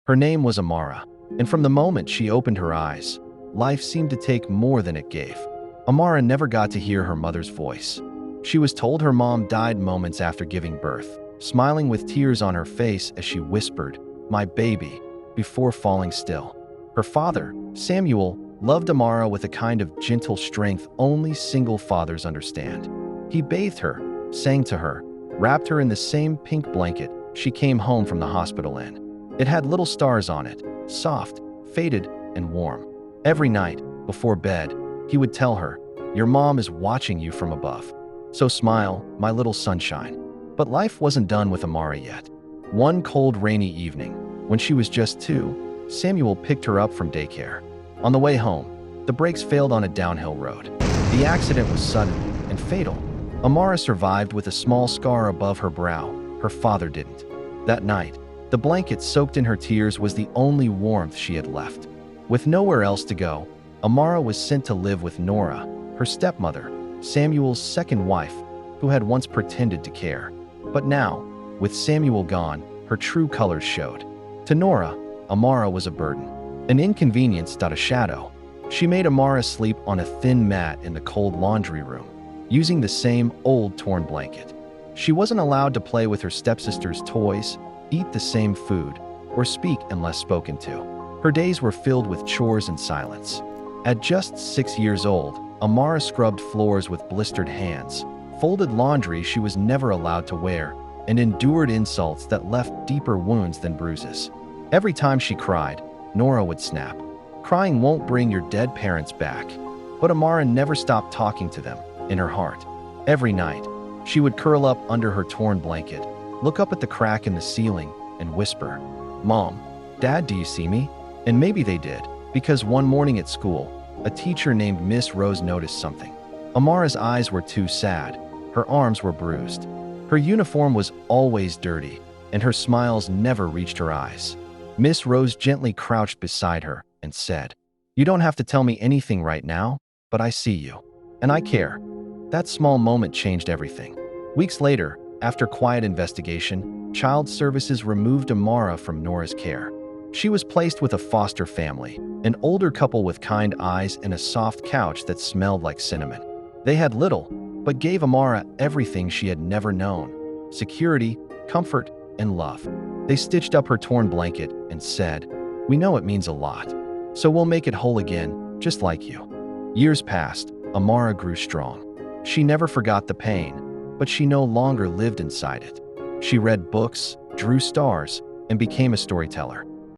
Her name was Amara, and from the moment she opened her eyes, life seemed to take more than it gave. Amara never got to hear her mother's voice. She was told her mom died moments after giving birth, smiling with tears on her face as she whispered, "My baby," before falling still. Her father, Samuel, loved Amara with a kind of gentle strength only single fathers understand. He bathed her, sang to her, wrapped her in the same pink blanket she came home from the hospital in. It had little stars on it, soft, faded, and warm. Every night, before bed, he would tell her, "Your mom is watching you from above. So smile, my little sunshine." But life wasn't done with Amara yet. One cold, rainy evening, when she was just 2, Samuel picked her up from daycare. On the way home, the brakes failed on a downhill road. The accident was sudden and fatal. Amara survived with a small scar above her brow. Her father didn't. That night, the blanket soaked in her tears was the only warmth she had left. With nowhere else to go, Amara was sent to live with Nora, her stepmother, Samuel's second wife, who had once pretended to care. But now, with Samuel gone, her true colors showed. To Nora, Amara was a burden, an inconvenience, a shadow. She made Amara sleep on a thin mat in the cold laundry room, using the same old torn blanket. She wasn't allowed to play with her stepsister's toys, eat the same food, or speak unless spoken to. Her days were filled with chores and silence. At just 6 years old, Amara scrubbed floors with blistered hands, folded laundry she was never allowed to wear, and endured insults that left deeper wounds than bruises. Every time she cried, Nora would snap. "Crying won't bring your dead parents back." But Amara never stopped talking to them, in her heart. Every night, she would curl up under her torn blanket, look up at the crack in the ceiling, and whisper, "Mom, Dad, do you see me?" And maybe they did, because one morning at school, a teacher named Miss Rose noticed something. Amara's eyes were too sad, her arms were bruised. Her uniform was always dirty, and her smiles never reached her eyes. Miss Rose gently crouched beside her and said, "You don't have to tell me anything right now, but I see you, and I care." That small moment changed everything. Weeks later, after quiet investigation, Child Services removed Amara from Nora's care. She was placed with a foster family, an older couple with kind eyes and a soft couch that smelled like cinnamon. They had little, but gave Amara everything she had never known: security, comfort, and love. They stitched up her torn blanket and said, "We know it means a lot, so we'll make it whole again, just like you." Years passed. Amara grew strong. She never forgot the pain, but she no longer lived inside it. She read books, drew stars, and became a storyteller.